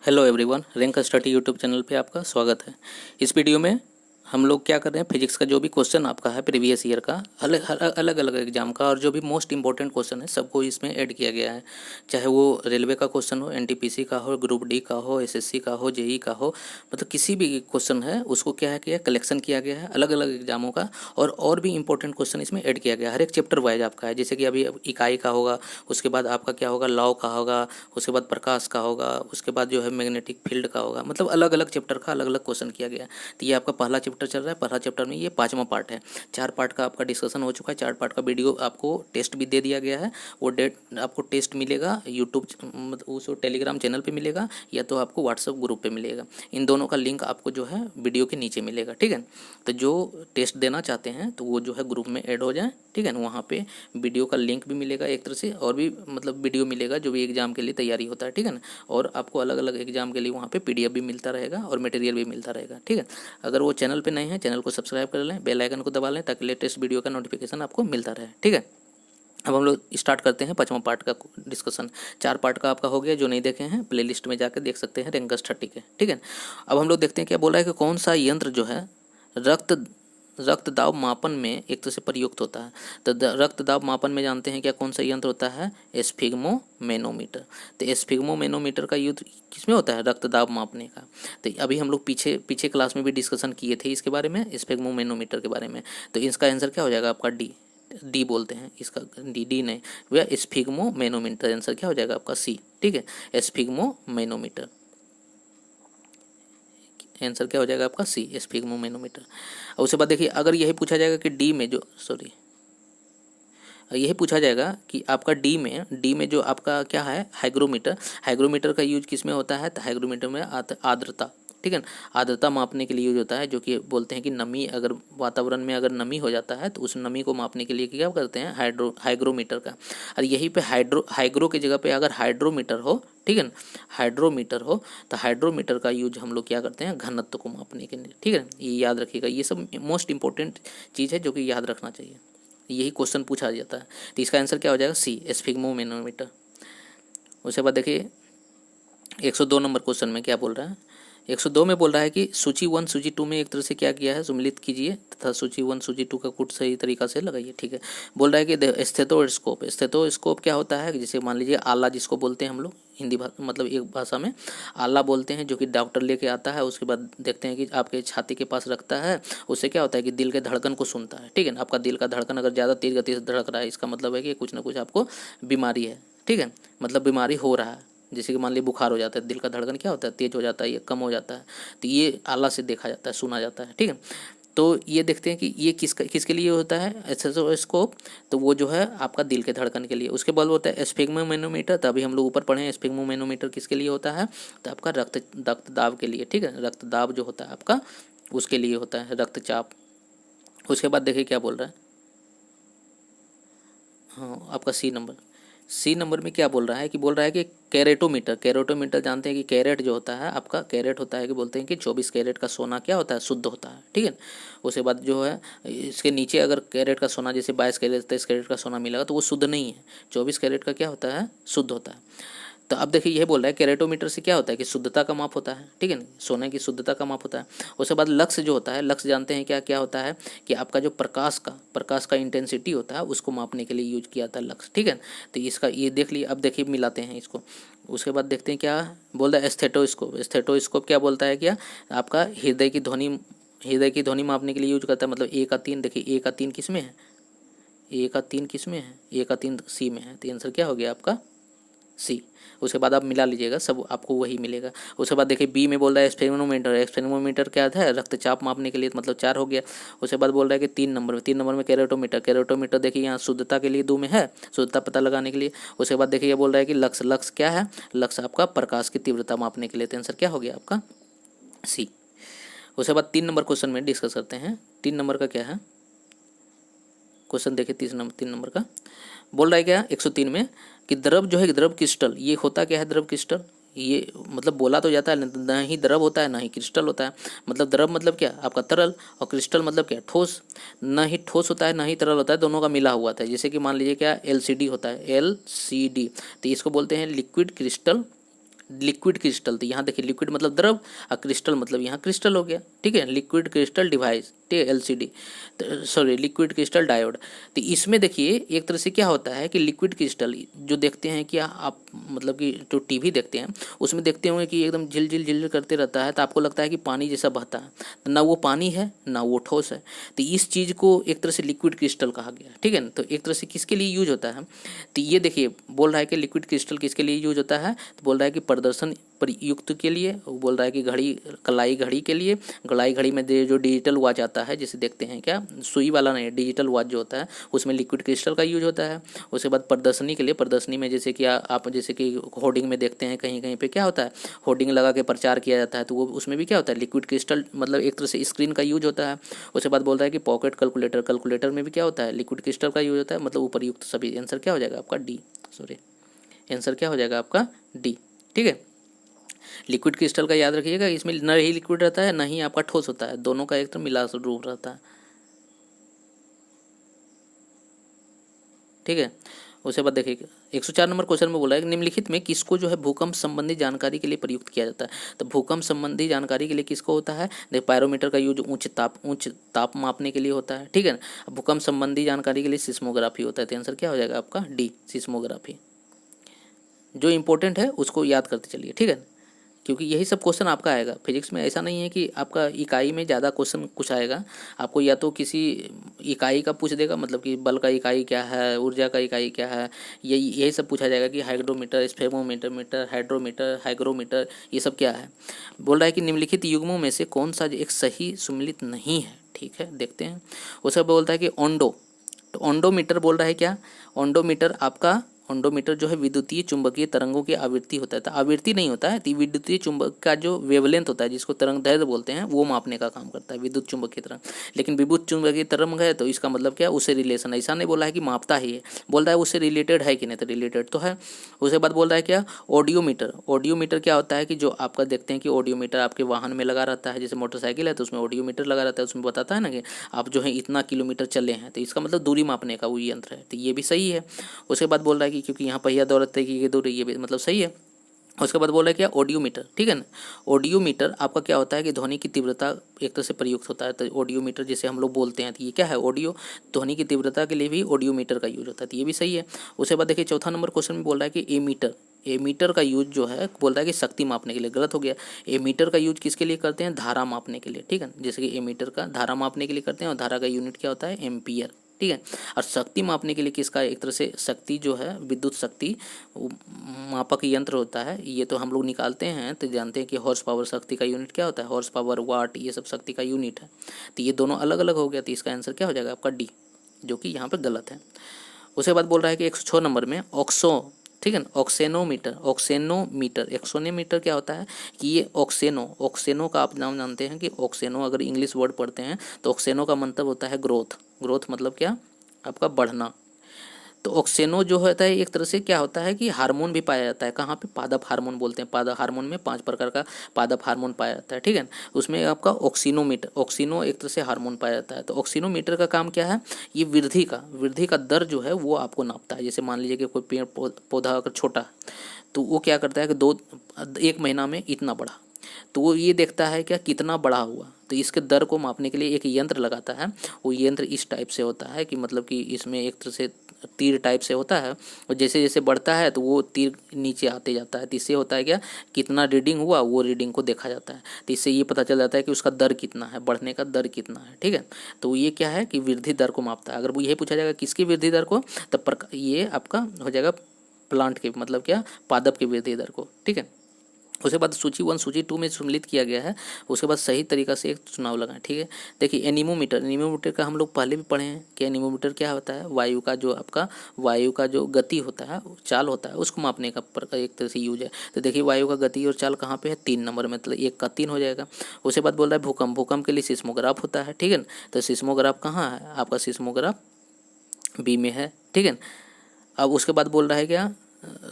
Hello everyone, rank study YouTube channel पे आपका स्वागत है। इस वीडियो में हम लोग क्या कर रहे हैं, फिजिक्स का जो भी क्वेश्चन आपका है प्रीवियस ईयर का अलग अलग एग्जाम का और जो भी मोस्ट इंपॉर्टेंट क्वेश्चन है सबको इसमें ऐड किया गया है। चाहे वो रेलवे का क्वेश्चन हो, एनटीपीसी का हो, ग्रुप डी का हो, एसएससी का हो, जेई का हो, मतलब किसी भी क्वेश्चन है उसको क्या है किया कलेक्शन किया गया है अलग अलग एग्जामों का। और भी इंपॉर्टेंट क्वेश्चन इसमें ऐड किया गया है। हर एक चैप्टर वाइज आपका है, जैसे कि अभी इकाई का होगा, उसके बाद आपका क्या होगा लॉ का होगा, उसके बाद प्रकाश का होगा, उसके बाद जो है मैग्नेटिक फील्ड का होगा। मतलब अलग अलग चैप्टर का अलग अलग क्वेश्चन किया गया है। तो ये आपका पहला चैप्टर चल रहा है। पहला चैप्टर में ये पांचवा पार्ट है। 4 पार्ट का आपका डिस्कशन हो चुका है। 4 पार्ट का वीडियो आपको टेस्ट भी दे दिया गया है। वो डेट आपको टेस्ट मिलेगा यूट्यूब मतलब उस टेलीग्राम चैनल पे मिलेगा या तो आपको व्हाट्सएप ग्रुप पे मिलेगा। इन दोनों का लिंक आपको जो है वीडियो के नीचे मिलेगा, ठीक है। तो जो टेस्ट देना चाहते हैं तो वो जो है ग्रुप में ऐड हो जाए, ठीक है ना। वहाँ पे वीडियो का लिंक भी मिलेगा एक तरह से, और भी मतलब वीडियो मिलेगा जो भी एग्जाम के लिए तैयारी होता है, ठीक है ना। और आपको अलग अलग एग्जाम के लिए वहाँ पे पीडीएफ भी मिलता रहेगा और मटेरियल भी मिलता रहेगा, ठीक है। अगर वो चैनल पे नए हैं, चैनल को सब्सक्राइब कर लें, बेल आइकन को दबा लें ताकि लेटेस्ट वीडियो का नोटिफिकेशन आपको मिलता रहे, ठीक है। अब हम लोग स्टार्ट करते हैं पांचवा पार्ट का डिस्कशन। 4 पार्ट का आपका हो गया। जो नहीं देखे हैं प्लेलिस्ट में जाकर देख सकते हैं रैंकस 30 के, ठीक है। अब हम लोग देखते हैं क्या बोल रहा है कि कौन सा यंत्र जो है रक्त रक्त दाब मापन में एक तरह से प्रयुक्त होता है। तो रक्त दाब मापन में जानते हैं क्या कौन सा यंत्र होता है, स्फिग्मो मैनोमीटर। तो स्फिग्मो मैनोमीटर का यूज किसमें होता है, रक्त दाब मापने का। तो अभी हम लोग पीछे पीछे क्लास में भी डिस्कशन किए थे इसके बारे में, स्फिग्मो मैनोमीटर के बारे में। तो इसका आंसर क्या हो जाएगा आपका डी बोलते हैं इसका, डी नहीं भैया, स्फिग्मो मैनोमीटर। आंसर क्या हो जाएगा आपका सी, ठीक है। स्फिग्मो मैनोमीटर आंसर क्या हो जाएगा आपका सी, स्फिग्मो मैनोमीटर। और उसके बाद देखिए अगर यही पूछा जाएगा कि डी में जो यही पूछा जाएगा कि आपका डी में जो आपका क्या है हाइग्रोमीटर। हाइग्रोमीटर का यूज किस में होता है, तो हाइग्रोमीटर में आर्द्रता, ठीक है ना। आर्द्रता मापने के लिए यूज होता है, जो कि बोलते हैं कि नमी अगर वातावरण में अगर नमी हो जाता है तो उस नमी को मापने के लिए क्या करते हैं हाइग्रोमीटर का। और यहीं पे हाइग्रो की जगह पे अगर हाइड्रोमीटर हो, ठीक है ना, हाइड्रोमीटर हो तो हाइड्रोमीटर का यूज हम लोग क्या करते हैं घनत्व को मापने के लिए, ठीक है। ये याद रखिएगा, ये सब मोस्ट इंपॉर्टेंट चीज़ है जो कि याद रखना चाहिए। यही क्वेश्चन पूछा जाता है। तो इसका आंसर क्या हो जाएगा सी, स्फिग्मो मैनोमीटर। उसके बाद देखिए 102 नंबर क्वेश्चन में क्या बोल रहा है। 102 में बोल रहा है कि सूची 1 सूची 2 में एक तरह से क्या किया है, सम्मिलित कीजिए तथा सूची 1 सूची 2 का कूट सही तरीका से लगाइए, ठीक है। बोल रहा है कि स्टेथोस्कोप। स्टेथोस्कोप क्या होता है, जैसे मान लीजिए आला जिसको बोलते हैं हम लोग हिंदी मतलब एक भाषा में आला बोलते हैं, जो कि डॉक्टर लेके आता है। उसके बाद देखते हैं कि आपके छाती के पास रखता है। उससे क्या होता है कि दिल के धड़कन को सुनता है, ठीक है ना। आपका दिल का धड़कन अगर ज़्यादा तेज गति से धड़क रहा है, इसका मतलब है कि कुछ ना कुछ आपको बीमारी है, ठीक है, मतलब बीमारी हो रहा है। जैसे कि मान लीजिए बुखार हो जाता है, दिल का धड़कन क्या होता है तेज हो जाता है, ये कम हो जाता है। तो ये आला से देखा जाता है, सुना जाता है, ठीक है। तो ये देखते हैं कि ये किसके लिए होता है स्टेथोस्कोप, तो वो जो है आपका दिल के धड़कन के लिए। उसके बाद होता है स्फिग्मो मैनोमीटर। तो अभी हम लोग ऊपर पढ़े हैं स्फिग्मो मैनोमीटर किसके लिए होता है, तो आपका रक्तदाब के लिए, ठीक है। रक्तदाब जो होता है आपका उसके लिए होता है, रक्तचाप। उसके बाद देखिए क्या बोल रहा है, हाँ आपका सी नंबर में क्या बोल रहा है कि बोल रहा है कि कैरेटोमीटर। कैरेटोमीटर जानते हैं कि कैरेट जो होता है आपका, कैरेट होता है कि बोलते हैं कि 24 कैरेट का सोना क्या होता है शुद्ध होता है, ठीक है। उसके बाद जो है इसके नीचे अगर कैरेट का सोना जैसे 22 कैरेट 23 कैरेट का सोना मिलेगा तो वो शुद्ध नहीं है। 24 कैरेट का क्या होता है शुद्ध होता है। तो अब देखिए यह बोल रहा है कैरेटोमीटर से क्या होता है कि शुद्धता का माप होता है, ठीक है ना, सोने की शुद्धता का माप होता है। उसके बाद लक्ष्य जो होता है, लक्ष्य जानते हैं क्या क्या होता है कि आपका जो प्रकाश का इंटेंसिटी होता है उसको मापने के लिए यूज किया जाता है लक्ष्य, ठीक है। तो इसका ये देख लिए। अब देखिए मिलाते हैं इसको। उसके बाद देखते हैं क्या बोल रहा है स्टेथोस्कोप। स्टेथोस्कोप क्या बोलता है, क्या आपका हृदय की ध्वनि मापने के लिए यूज करता है। मतलब ए का 3, देखिए ए का 3 किस में है, ए का 3 किस में है, ए का 3 सी में है। तो आंसर क्या हो गया आपका सी। उसके बाद आप मिला लीजिएगा, सब आपको वही मिलेगा। उसके बाद देखिए बी में बोल रहा है स्फेग्मोमीटर। स्फेग्मोमीटर क्या है, रक्तचाप मापने के लिए, मतलब 4 हो गया। उसके बाद बोल रहा है कि 3 नंबर में कैरेटोमीटर। कैरेटोमीटर देखिए यहाँ शुद्धता के लिए 2 में है, शुद्धता पता लगाने के लिए। उसके बाद देखिए ये बोल रहा है कि लक्ष्य क्या है, लक्ष्य आपका प्रकाश की तीव्रता मापने के लिए। तो आंसर क्या हो गया आपका सी। उसके बाद 3 नंबर क्वेश्चन में डिस्कस करते हैं। 3 नंबर का क्या है क्वेश्चन, देखिए 3 नंबर का बोल रहा है क्या 103 में कि द्रव जो है, द्रव क्रिस्टल, ये होता क्या है द्रव क्रिस्टल। ये मतलब बोला तो जाता है ना ही द्रव होता है ना ही क्रिस्टल होता है। मतलब द्रव मतलब क्या आपका तरल, और क्रिस्टल मतलब क्या ठोस। ना ही ठोस होता है ना ही तरल होता है, दोनों का मिला हुआ था। जैसे कि मान लीजिए क्या एलसीडी होता है, एलसीडी, तो इसको बोलते हैं लिक्विड क्रिस्टल लिक्विड क्रिस्टल, तो यहाँ देखिए लिक्विड मतलब द्रव और क्रिस्टल मतलब यहाँ क्रिस्टल हो गया, ठीक है, लिक्विड क्रिस्टल डिवाइस, ठीक है, LCD, sorry liquid crystal diode. तो इसमें देखिए एक तरह से क्या होता है कि लिक्विड क्रिस्टल जो देखते हैं कि आप मतलब कि जो टीवी देखते हैं उसमें देखते होंगे कि एकदम झिल झिल झिल करते रहता है, तो आपको लगता है कि पानी जैसा बहता है, तो ना वो पानी है ना वो ठोस है। तो इस चीज़ को एक तरह से लिक्विड क्रिस्टल कहा गया, ठीक है ना। तो एक तरह से किसके लिए यूज होता है, तो ये देखिए बोल रहा है कि लिक्विड क्रिस्टल किसके लिए यूज होता है, तो बोल रहा है कि प्रदर्शन प्रयुक्त के लिए, वो बोल रहा है कि घड़ी कलाई घड़ी के लिए, कलाई घड़ी में जो डिजिटल वॉच आता है जिसे देखते हैं क्या, सुई वाला नहीं, डिजिटल वॉच जो होता है उसमें लिक्विड क्रिस्टल का यूज होता है। उसके बाद प्रदर्शनी के लिए, प्रदर्शनी में जैसे कि आप जैसे कि होर्डिंग में देखते हैं कहीं कहीं पे क्या होता है, होर्डिंग लगा के प्रचार किया जाता है, तो वो उसमें भी क्या होता है लिक्विड क्रिस्टल मतलब एक तरह से स्क्रीन का यूज होता है। उसके बाद बोल रहा है कि पॉकेट कैलकुलेटर, कैलकुलेटर में भी क्या होता है लिक्विड क्रिस्टल का यूज होता है, मतलब उपरयुक्त सभी। आंसर क्या हो जाएगा आपका डी, सॉरी आंसर क्या हो जाएगा आपका डी, ठीक है। लिक्विड क्रिस्टल का याद रखिएगा, इसमें न ही लिक्विड रहता है न ही आपका ठोस होता है, दोनों का एक तो मिला रूप रहता है, ठीक है। उसके बाद देखिए 104 नंबर क्वेश्चन में बोला है कि निम्नलिखित में किसको जो है भूकंप संबंधी जानकारी के लिए प्रयुक्त किया जाता है। तो भूकंप संबंधी जानकारी के लिए किसको होता है, देखिए पायरोमीटर का यूज उच्च ताप मापने के लिए होता है, ठीक है ना। भूकंप संबंधी जानकारी के लिए सिस्मोग्राफी होता है, तो आंसर क्या हो जाएगा आपका डी, सिस्मोग्राफी। जो इंपॉर्टेंट है उसको याद करते चलिए, ठीक है, क्योंकि यही सब क्वेश्चन आपका आएगा फिजिक्स में। ऐसा नहीं है कि आपका इकाई में ज़्यादा क्वेश्चन कुछ आएगा, आपको या तो किसी इकाई का पूछ देगा, मतलब कि बल का इकाई क्या है, ऊर्जा का इकाई क्या है, यही सब पूछा जाएगा कि हाइग्रोमीटर, स्फेमोमीटर, मीटर, हाइड्रोमीटर, हाइग्रोमीटर, ये सब क्या है। बोल रहा है कि निम्नलिखित युग्मों में से कौन सा एक सही सुमेलित नहीं है, ठीक है, देखते हैं। उसका बोलता है कि ओंडो, तो ओंडोमीटर बोल रहा है क्या, ओंडोमीटर आपका, ओंडोमीटर जो है विद्युतीय चुंबकीय तरंगों की आवृत्ति होता है, तो आवृत्ति नहीं होता है, तो विद्युतीय चुंबक का जो वेवलेंथ होता है जिसको तरंग दैर्ध्य बोलते हैं वो मापने का काम करता है विद्युत चुंबकीय तरंग। लेकिन विद्युत चुंबकीय तरंग है तो इसका मतलब क्या, उससे रिलेशन, ऐसा नहीं बोला है कि मापता ही है, बोल रहा है उससे रिलेटेड है कि नहीं, तो रिलेटेड तो है। उसके बाद बोल रहा है क्या, ऑडियोमीटर, ऑडियोमीटर क्या होता है कि जो आपका देखते हैं कि ऑडियोमीटर आपके वाहन में लगा रहता है, जैसे मोटरसाइकिल है तो उसमें ऑडियोमीटर लगा रहता है, उसमें बताता है ना कि आप जो है इतना किलोमीटर चले हैं, तो इसका मतलब दूरी मापने का वो यंत्र है, तो ये भी सही है। उसके बाद बोल रहा है कि क्योंकि यहाँ पहिया दौलत तय की दूरी, ये भी मतलब सही है। उसके बाद बोल रहा है क्या, ऑडियोमीटर, ठीक है ना। ऑडियोमीटर आपका क्या होता है कि ध्वनि की तीव्रता एक तरह से प्रयुक्त होता है, तो ऑडियोमीटर जैसे हम लोग बोलते हैं, तो ये क्या है ऑडियो, ध्वनि की तीव्रता के लिए भी ऑडियोमीटर का यूज होता है, तो ये भी सही है। उसके बाद देखिए चौथा नंबर क्वेश्चन में बोल रहा है कि एमीटर, एमीटर का यूज जो है बोल रहा है कि शक्ति मापने के लिए, गलत हो गया। एमीटर का यूज किसके लिए करते हैं, धारा मापने के लिए, ठीक है, जैसे कि एमीटर का धारा मापने के लिए करते हैं, और धारा का यूनिट क्या होता है एम्पियर, ठीक है। और शक्ति मापने के लिए किसका, एक तरह से शक्ति जो है विद्युत शक्ति मापक यंत्र होता है, ये तो हम लोग निकालते हैं तो जानते हैं कि हॉर्स पावर शक्ति का यूनिट क्या होता है, हॉर्स पावर, वाट, ये सब शक्ति का यूनिट है। तो ये दोनों अलग अलग हो गया, तो इसका आंसर क्या हो जाएगा आपका डी, जो कि यहाँ पर गलत है। उसके बाद बोल रहा है कि 106 नंबर में ऑक्सो, ठीक है ना, ऑक्सेनोमीटर, ऑक्सेनोमीटर, एक्सोनोमीटर क्या होता है कि ये ऑक्सेनो, ऑक्सेनो का आप नाम जानते हैं कि ऑक्सेनो अगर इंग्लिश वर्ड पढ़ते हैं तो ऑक्सेनो का मतलब होता है ग्रोथ, ग्रोथ मतलब क्या आपका बढ़ना। तो ऑक्सेनो जो होता है एक तरह से क्या होता है कि हार्मोन भी पाया जाता है, कहाँ पे, पादप हार्मोन बोलते हैं, पादप हार्मोन में 5 प्रकार का पादप हार्मोन पाया जाता है, ठीक है। उसमें आपका ऑक्सीनोमीटर, ऑक्सीनो एक तरह से हार्मोन पाया जाता है। तो ऑक्सीनोमीटर का काम क्या है, ये वृद्धि का दर जो है वो आपको नापता है। जैसे मान लीजिए कि कोई पेड़ पौधा अगर छोटा है तो वो क्या करता है कि 1 महीना में इतना बढ़ा, तो वो ये देखता है क्या कितना बड़ा हुआ, तो इसके दर को मापने के लिए एक यंत्र लगाता है। वो यंत्र इस टाइप से होता है कि मतलब कि इसमें एक तरह से तीर टाइप से होता है, और जैसे जैसे बढ़ता है तो वो तीर नीचे आते जाता है, तो इससे होता है क्या, कितना रीडिंग हुआ वो रीडिंग को देखा जाता है, तो इससे ये पता चल जाता है कि उसका दर कितना है, बढ़ने का दर कितना है, ठीक है। तो ये क्या है कि वृद्धि दर को मापता है। अगर वो यही पूछा जाएगा किसकी वृद्धि दर को, तब ये आपका हो जाएगा प्लांट के, मतलब क्या, पादप की वृद्धि दर को, ठीक है। उसके बाद सूची 1 सूची 2 में सम्मिलित किया गया है। उसके बाद सही तरीका से एक चुनाव लगाएं, ठीक है। देखिए एनीमोमीटर, एनीमोमीटर का हम लोग पहले भी पढ़े हैं कि एनीमोमीटर क्या होता है, वायु का जो आपका वायु का जो गति होता है, चाल होता है, उसको मापने का एक तरह से यूज है। तो देखिए वायु का गति और चाल कहाँ पे है, 3 नंबर में, मतलब 1 का 3 हो जाएगा। उसके बाद बोल रहा है भूकंप, भूकंप के लिए सिस्मोग्राफ होता है, ठीक है। तो सिस्मोग्राफ कहाँ है आपका, सिस्मोग्राफ बी में है, ठीक है। अब उसके बाद बोल रहा है क्या,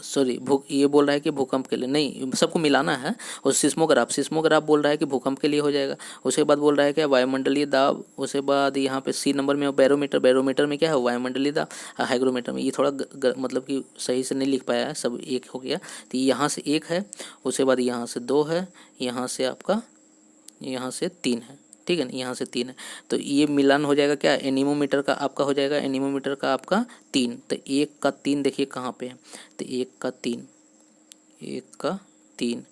सॉरी ये बोल रहा है कि भूकंप के लिए नहीं, सबको मिलाना है। और सिस्मोग्राफ बोल रहा है कि भूकंप के लिए हो जाएगा। उसके बाद बोल रहा है क्या, वायुमंडलीय दाब। उसके बाद यहाँ पे सी नंबर में बैरोमीटर में क्या है, वायुमंडलीय दाब। हाइग्रोमीटर में ये थोड़ा मतलब कि सही से नहीं लिख पाया है, सब एक हो गया। तो यहाँ से 1 है, उसके बाद यहाँ से 2 है, यहाँ से आपका यहाँ से 3 है, ठीक है ना, यहाँ से 3 है। तो ये मिलान हो जाएगा क्या, एनीमोमीटर का आपका हो जाएगा, एनीमोमीटर का आपका 3। तो 1 का 3 देखिए कहाँ पे है, तो 1 का 3, 1 का 3,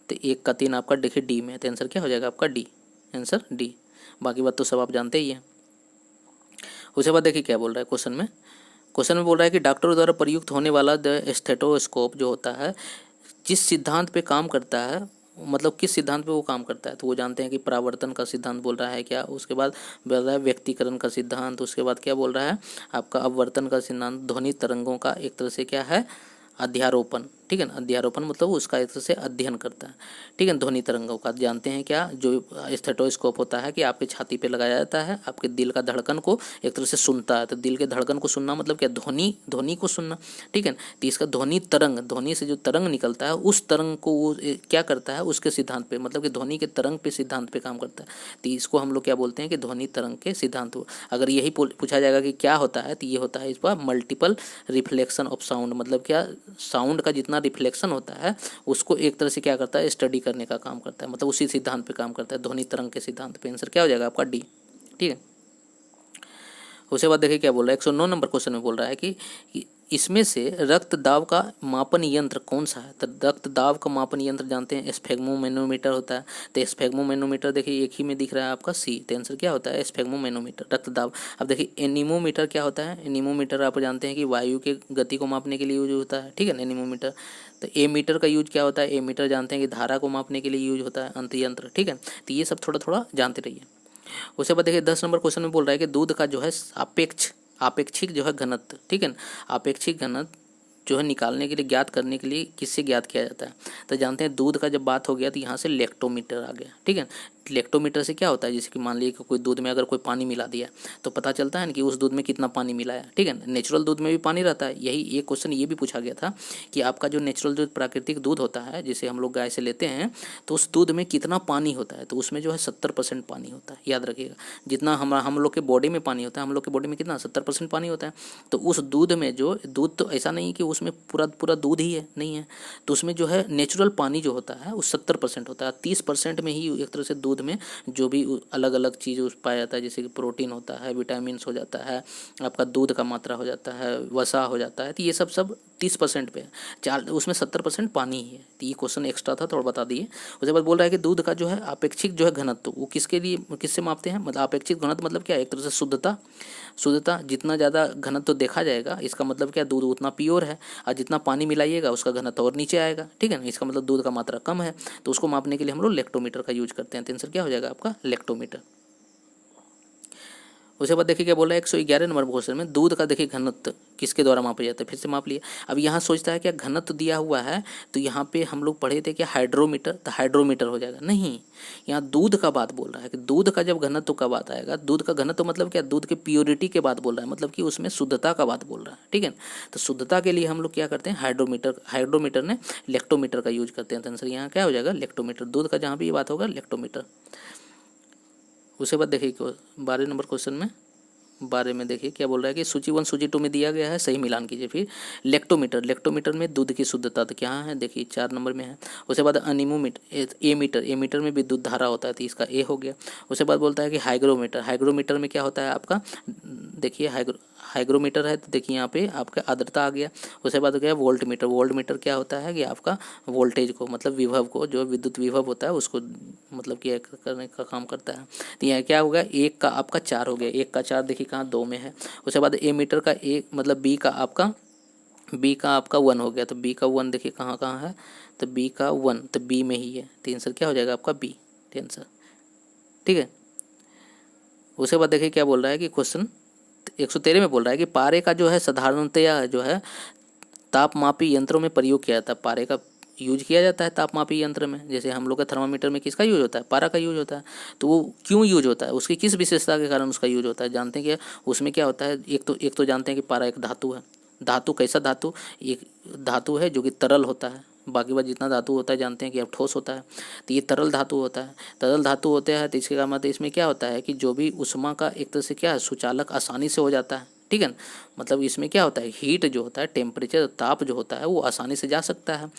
तो 1 का 3 आपका देखिए डी में है। तो आंसर क्या हो जाएगा आपका डी, आंसर डी। बाकी बात तो सब आप जानते ही हैं। उसके बाद देखिए क्या बोल रहा है क्वेश्चन में बोल रहा है कि डॉक्टरों द्वारा प्रयुक्त होने वाला द स्टेथोस्कोप जो होता है जिस सिद्धांत पे काम करता है, मतलब किस सिद्धांत पे वो काम करता है। तो वो जानते हैं कि परावर्तन का सिद्धांत बोल रहा है क्या, उसके बाद बोल रहा है व्यक्तिकरण का सिद्धांत, उसके बाद क्या बोल रहा है आपका अपवर्तन का सिद्धांत, ध्वनि तरंगों का एक तरह से क्या है अध्यारोपण, ठीक है ना। अध्यारोपण मतलब उसका एक तरह से अध्ययन करता है, ठीक है। ध्वनि तरंगों का जानते हैं क्या, जो स्टेथोस्कोप होता है कि आपके छाती पे लगाया जाता है, आपके दिल का धड़कन को एक तरह से सुनता है। तो दिल के धड़कन को सुनना मतलब क्या, ध्वनि को सुनना, ठीक है। तो इसका ध्वनि तरंग, ध्वनि से जो तरंग निकलता है उस तरंग को वो क्या करता है, उसके सिद्धांत पे, मतलब कि ध्वनि के तरंग पे सिद्धांत पे काम करता है। तो इसको हम लोग क्या बोलते हैं कि ध्वनि तरंग के सिद्धांत। अगर यही पूछा जाएगा कि क्या होता है, तो ये होता है इस पर मल्टीपल रिफ्लेक्शन ऑफ साउंड, मतलब क्या साउंड का जितना रिफ्लेक्शन होता है उसको एक तरह से क्या करता है, स्टडी करने का काम करता है, मतलब उसी सिद्धांत पे काम करता है, ध्वनि तरंग के सिद्धांत पे। आंसर क्या हो जाएगा आपका डी, ठीक है। उसके बाद देखिए क्या बोल रहा है, 109 नंबर क्वेश्चन में बोल रहा है कि इसमें से रक्त दाब का मापन यंत्र कौन सा है। तो रक्त दाब का मापन यंत्र जानते हैं स्फेग्मोमैनोमीटर होता है। तो स्फेग्मोमैनोमीटर देखिए एक ही में दिख रहा है आपका सी। तो आंसर क्या होता है स्फेग्मोमैनोमीटर, रक्त दाब। अब देखिए एनीमोमीटर क्या होता है, एनीमोमीटर आप जानते हैं कि वायु के गति को मापने के लिए यूज होता है, ठीक है ना, एनीमोमीटर। तो ए मीटर का यूज क्या होता है, ए मीटर जानते हैं कि धारा को मापने के लिए यूज होता है, अंतयंत्र, ठीक है। तो ये सब थोड़ा थोड़ा जानते रहिए। उसके बाद देखिए 10 नंबर क्वेश्चन में बोल रहा है कि दूध का जो है आपेक्षिक जो है घनत्व, ठीक है ना, आपेक्षिक घनत्व जो है निकालने के लिए, ज्ञात करने के लिए किससे ज्ञात किया जाता है। तो जानते हैं दूध का जब बात हो गया तो यहाँ से लेक्टोमीटर आ गया, ठीक है। लेक्टोमीटर से क्या होता है, जैसे कि मान लीजिए कि कोई दूध में अगर कोई पानी मिला दिया तो पता चलता है ना कि उस दूध में कितना पानी मिलाया, ठीक है। नेचुरल दूध में भी पानी रहता है, यही एक क्वेश्चन ये भी पूछा गया था कि आपका जो नेचुरल जो प्राकृतिक दूध होता है जिसे हम लोग गाय से लेते हैं, तो उस दूध में कितना पानी होता है। तो उसमें जो है 70% पानी होता है, याद रखिएगा। जितना हम लोग के बॉडी में पानी होता है, हम लोग के बॉडी में कितना 70% पानी होता है। तो उस दूध में जो दूध, तो ऐसा नहीं कि उसमें पूरा दूध ही है, नहीं है। तो उसमें जो है नेचुरल पानी जो होता है वो 70% होता है। 30% में ही एक तरह से दूध में जो भी अलग अलग चीज़ पाया जाता है, जैसे कि प्रोटीन होता है, विटामिन हो जाता है, आपका दूध का मात्रा हो जाता है, वसा हो जाता है। तो ये सब 30% पे है, उसमें 70% पानी ही है। तो ये क्वेश्चन एक्स्ट्रा था, थोड़ा बता दिए। उसके बाद बोल रहा है कि दूध का जो है अपेक्षिक जो है घनत्व वो किससे मापते हैं, मतलब अपेक्षिक घनत्व मतलब क्या है, एक तरह से शुद्धता। जितना ज़्यादा घनत्व देखा जाएगा इसका मतलब क्या, दूध उतना प्योर है। और जितना पानी मिलाइएगा उसका घनत्व और नीचे आएगा, ठीक है ना। इसका मतलब दूध का मात्रा कम है। तो उसको मापने के लिए हम लोग लेक्टोमीटर का यूज करते हैं। तो आंसर क्या हो जाएगा आपका लेक्टोमीटर। उसके बाद देखिए क्या बोल रहा है 111 नंबर क्वेश्चन में, दूध का देखिए घनत्व किसके द्वारा मापा जाता है, फिर से माप लिए। अब यहाँ सोचता है क्या घनत्व दिया हुआ है, तो यहाँ पे हम लोग पढ़े थे कि हाइड्रोमीटर, तो हाइड्रोमीटर हो जाएगा, नहीं। यहाँ दूध का बात बोल रहा है कि दूध का जब घनत्व का बात आएगा, दूध का घनत्व मतलब क्या, दूध के प्योरिटी के बात बोल रहा है, मतलब कि उसमें शुद्धता का बात बोल रहा है, ठीक है। तो शुद्धता के लिए हम लोग क्या करते हैं, हाइड्रोमीटर ने लेक्टोमीटर का यूज करते हैं। तो आंसर यहाँ क्या हो जाएगा लेक्टोमीटर, दूध का जहाँ भी ये बात होगा लेक्टोमीटर। उसके बाद देखिए 12 नंबर क्वेश्चन में बारे में देखिए क्या बोल रहा है कि सूची 1 सूची 2 में दिया गया है, सही मिलान कीजिए। फिर लेक्टोमीटर में दूध की शुद्धता तो क्या है, देखिए 4 नंबर में है। उसके बाद अनीमोमीटर, ए मीटर में भी दूध धारा होता है, तो इसका ए हो गया। उसके बाद बोलता है कि हाइग्रोमीटर में क्या होता है आपका, देखिए हाइग्रोमीटर है, तो देखिए यहाँ पे आपका आर्द्रता आ गया। उसके बाद क्या वोल्ट मीटर क्या होता है कि आपका वोल्टेज को, मतलब विभव को, जो विद्युत विभव होता है उसको मतलब कि करने का काम करता है। तो यहाँ क्या होगा, 1 का आपका 4 हो गया, 1 का 4 देखिए कहाँ 2 में है। उसके बाद ए मीटर का 1 मतलब बी का आपका 1 हो गया। तो बी का 1 देखिए कहाँ कहाँ है, तो बी का 1 तो बी में ही है। तो आंसर क्या हो जाएगा आपका बी, आंसर, ठीक है। उसके बाद देखिए क्या बोल रहा है कि क्वेश्चन 113 में बोल रहा है कि पारे का जो है साधारणतया जो है तापमापी यंत्रों में प्रयोग किया जाता है। पारे का यूज किया जाता है तापमापी यंत्र में, जैसे हम लोग का थर्मामीटर में किसका यूज होता है, पारा का यूज होता है। तो वो क्यों यूज होता है, उसकी किस विशेषता के कारण उसका यूज होता है, जानते हैं कि उसमें क्या होता है, एक तो जानते हैं कि पारा एक धातु है, धातु कैसा धातु, एक धातु है जो कि तरल होता है, बाकी बात जितना धातु होता है जानते हैं कि अब ठोस होता है, तो ये तरल धातु होता है। तरल धातु होते हैं तो इसके का मतलब इसमें क्या होता है कि जो भी उष्मा का एक तरह से क्या है सुचालक आसानी से हो जाता है, ठीक है ना। मतलब इसमें क्या होता है हीट जो होता है, टेम्परेचर, ताप जो होता है वो आसानी से जा सकता है,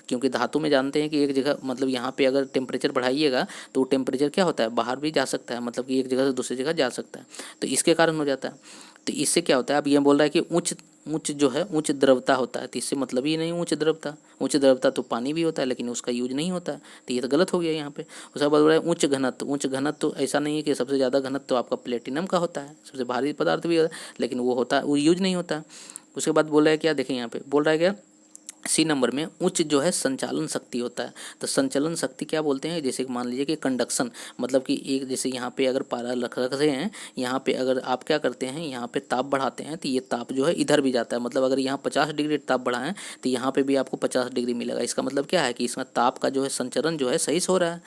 क्योंकि धातु में जानते हैं कि एक जगह मतलब यहाँ पे अगर टेम्परेचर बढ़ाइएगा तो वो टेम्परेचर क्या होता है बाहर भी जा सकता है, मतलब कि एक जगह से दूसरी जगह जा सकता है, तो इसके कारण हो जाता है। तो इससे क्या होता है, अब ये बोल रहा है कि उच्च जो है उच्च द्रवता होता है, तो इससे मतलब ही नहीं उच्च द्रवता तो पानी भी होता है लेकिन उसका यूज नहीं होता है, तो ये तो गलत हो गया यहाँ पे। उसके बाद बोल रहा है उच्च घनत्व तो ऐसा नहीं है कि सबसे ज़्यादा घनत्व तो आपका प्लेटिनम का होता है, सबसे भारी पदार्थ भी होता है लेकिन वो होता है, वो यूज नहीं होता है। उसके बाद बोल रहा है क्या, देखें यहाँ पे बोल रहा है क्या, सी नंबर में उच्च जो है संचालन शक्ति होता है। तो संचालन शक्ति क्या बोलते हैं, जैसे कि मान लीजिए कि कंडक्शन, मतलब कि एक जैसे यहाँ पे अगर पारा रख रहे हैं, यहाँ पे अगर आप क्या करते हैं यहाँ पे ताप बढ़ाते हैं तो ये ताप जो है इधर भी जाता है, मतलब अगर यहाँ 50 डिग्री ताप बढ़ाएं तो यहाँ पे भी आपको 50 डिग्री मिलेगा। इसका मतलब क्या है कि इसमें ताप का जो है संचरण जो है सही से हो रहा है।